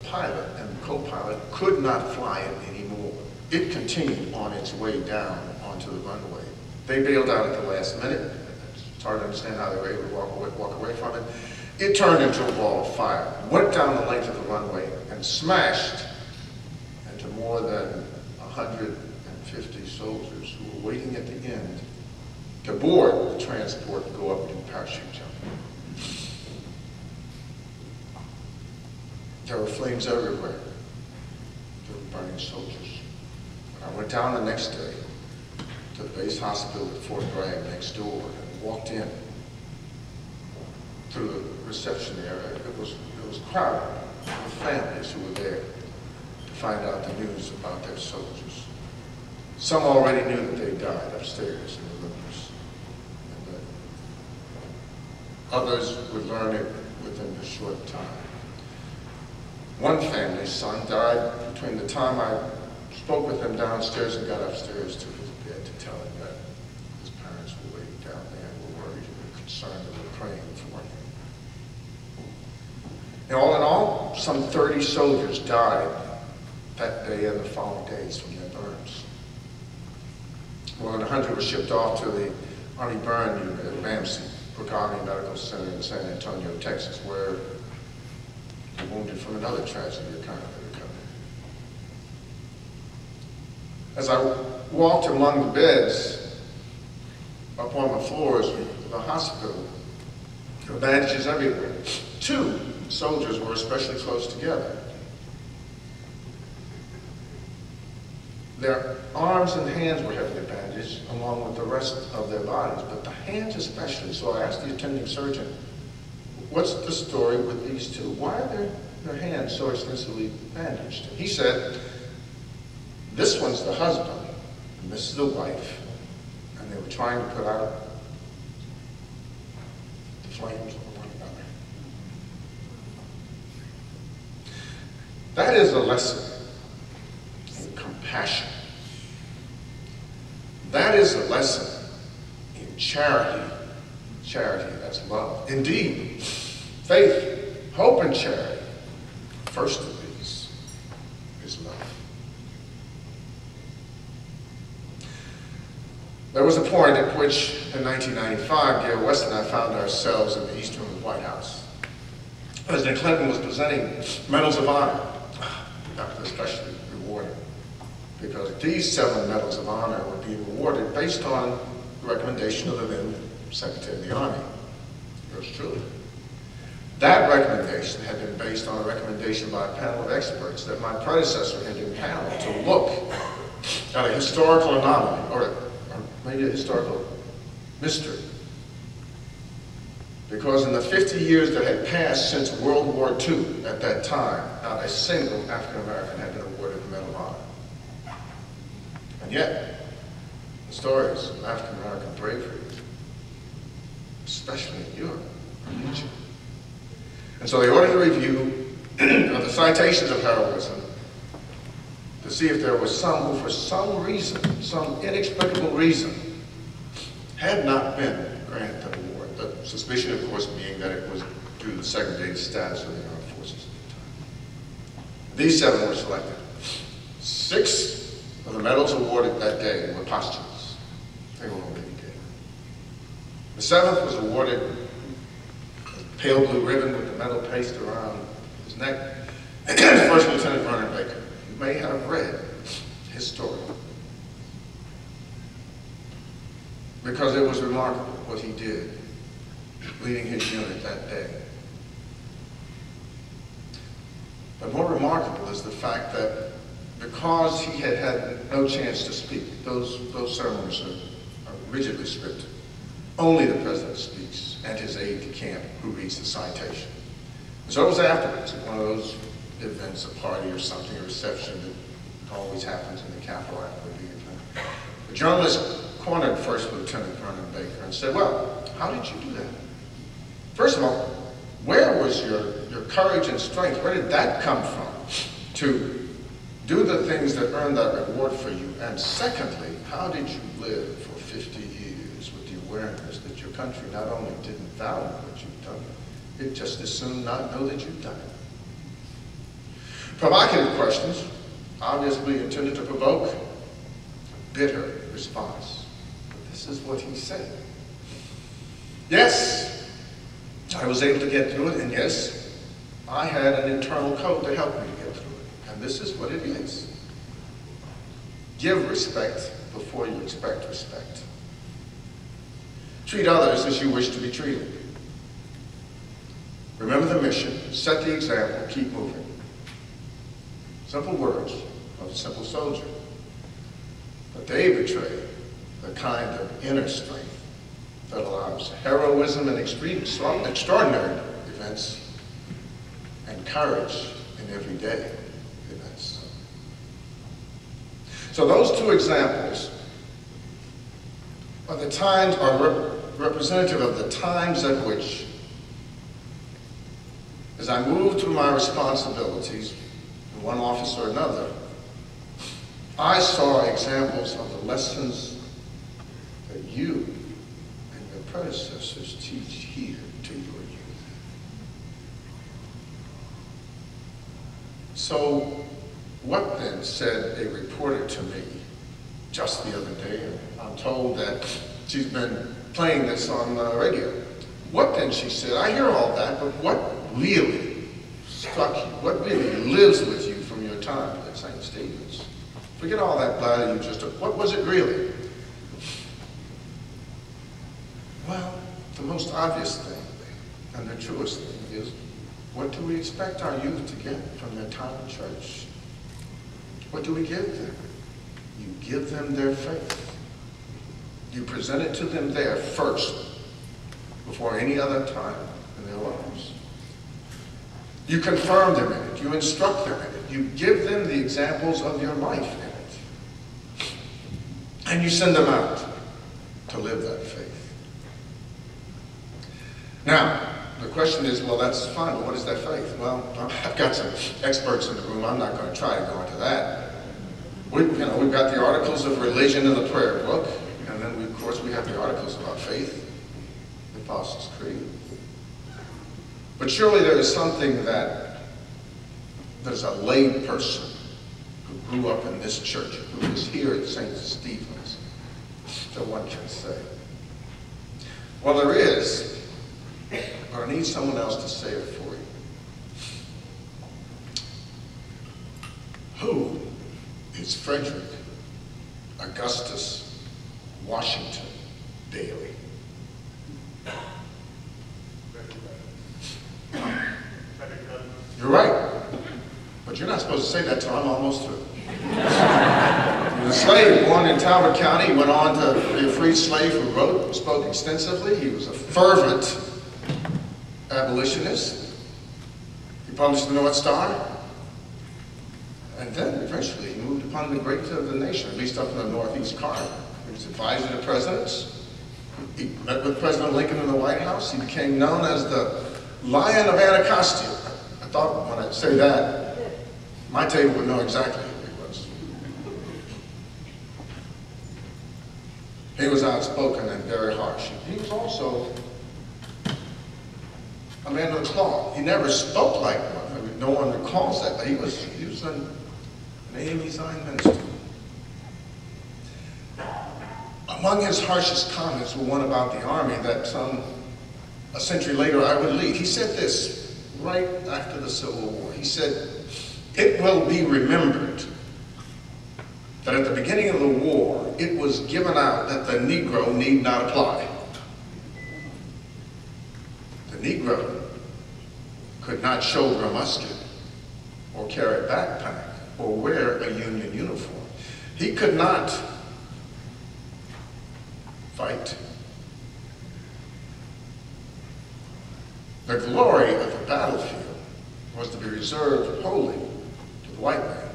pilot and the co-pilot could not fly it anymore. It continued on its way down onto the runway. They bailed out at the last minute. It's hard to understand how they were able to walk away from it. It turned into a ball of fire, went down the length of the runway, and smashed into more than 150 soldiers who were waiting at the end to board the transport and go up and do parachute jumping. There were flames everywhere. There were burning soldiers. When I went down the next day to the base hospital at Fort Bragg next door and walked in through the reception area, it was crowded with families who were there to find out the news about their soldiers. Some already knew that they died upstairs in the rooms. And others would learn it within a short time. One family's son died between the time I spoke with him downstairs and got upstairs to his bed to tell him that his parents were waiting down there and were worried and were concerned and were praying for him. And all in all, some 30 soldiers died that day and the following days from their burns. More than 100 were shipped off to the Army Burn Unit at Ramsey, Brooke Army Medical Center in San Antonio, Texas, where the wounded from another tragedy are currently recovering. As I walked among the beds up on the floors of the hospital, there were bandages everywhere. 2 soldiers were especially close together. Their arms and hands were heavily bandaged along with the rest of their bodies, but the hands especially. So I asked the attending surgeon, what's the story with these 2? Why are their hands so extensively bandaged? And he said, this one's the husband, and this is the wife, and they were trying to put out the flames of one another. That is a lesson in compassion. That is a lesson in charity. Charity, that's love. Indeed, faith, hope, and charity. First of these is love. There was a point at which, in 1995, Gail West and I found ourselves in the East Room of the White House. President Clinton was presenting medals of honor. That was especially rewarding, because these 7 medals of honor were being awarded based on the recommendation of the then Secretary of the Army, yours truly. That recommendation had been based on a recommendation by a panel of experts that my predecessor had impaneled to look at a historical anomaly, or maybe a historical mystery. Because in the 50 years that had passed since World War II, at that time, not a single African American had been awarded the Medal of Honor. And yet, the stories of African American bravery, especially in Europe, are legion. And so they ordered a review of the citations of heroism to see if there was some who, for some reason, some inexplicable reason, had not been granted the award. The suspicion, of course, being that it was due to the segregated status of the armed forces at the time. These 7 were selected. 6 of the medals awarded that day were posthumous. They were already dead. The 7th was awarded a pale blue ribbon with the medal pasted around his neck. First Lieutenant Vernon Baker. You may have read his story, because it was remarkable what he did leading his unit that day. But more remarkable is the fact that because he had had no chance to speak, those ceremonies are rigidly scripted. Only the president speaks and his aide-de-camp who reads the citation. And so it was afterwards, at one of those events, a party or something, a reception that always happens in the Capitol after the event. The journalist cornered First Lieutenant Vernon Baker and said, well, how did you do that? First of all, where was your courage and strength? Where did that come from to do the things that earned that reward for you? And secondly, how did you live for 50 years with the awareness that your country not only didn't value what you've done, it just as soon not know that you've done it? Provocative questions, obviously intended to provoke a bitter response. But this is what he said. Yes, I was able to get through it, and yes, I had an internal code that helped me to get through it. And this is what it is. Give respect before you expect respect. Treat others as you wish to be treated. Remember the mission, set the example, keep moving. Simple words of a simple soldier. But they betray the kind of inner strength that allows heroism in extraordinary events and courage in everyday events. So those two examples are the times, are representative of the times at which, as I moved through my responsibilities in one office or another, I saw examples of the lessons that you and your predecessors teach here to your youth. So, what then, said a reporter to me just the other day? I'm told that she's been playing this on the radio. What then, she said, I hear all that, but what really struck you? What really lives with you from your time at St. Stephen's? Forget all that blather you just took. What was it really? Well, the most obvious thing and the truest thing is, what do we expect our youth to get from their time in church? What do we give them? You give them their faith. You present it to them there first, before any other time in their lives. You confirm them in it. You instruct them in it. You give them the examples of your life in it. And you send them out to live that faith. Now, the question is, well, that's fine, but what is that faith? Well, I've got some experts in the room. I'm not going to try to go into that. We've got the articles of religion in the prayer book, and then, of course, we have the articles about faith, the Apostles' Creed. But surely there is something that there's a lay person who grew up in this church, who is here at St. Stephen's, that one can say. Well, there is, but I need someone else to say it for you. Who is Frederick Augustus Washington Bailey? You're right, but you're not supposed to say that till I'm almost through. He was a slave born in Talbot County. He went on to be a free slave who wrote and spoke extensively. He was a fervent abolitionist. He published the North Star. And then eventually he moved upon the great of the nation, at least up in the Northeast corner. He was advisor to presidents. He met with President Lincoln in the White House. He became known as the Lion of Anacostia. I thought when I say that, my table would know exactly who he was. He was outspoken and very harsh. He was also a man of the cloth. He never spoke like one. I mean, no one recalls that, but he was an AME-signed minister. Among his harshest comments were one about the army that a century later I would lead. He said this right after the Civil War. He said, "It will be remembered that at the beginning of the war, it was given out that the Negro need not apply. The Negro could not shoulder a musket or carry a backpack or wear a Union uniform. He could not fight. The glory of the battlefield was to be reserved wholly to the white man.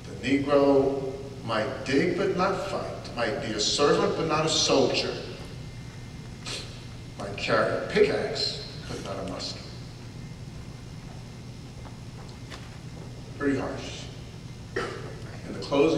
The Negro might dig but not fight, might be a servant but not a soldier, might carry a pickaxe but not a musket." Pretty harsh. In the closing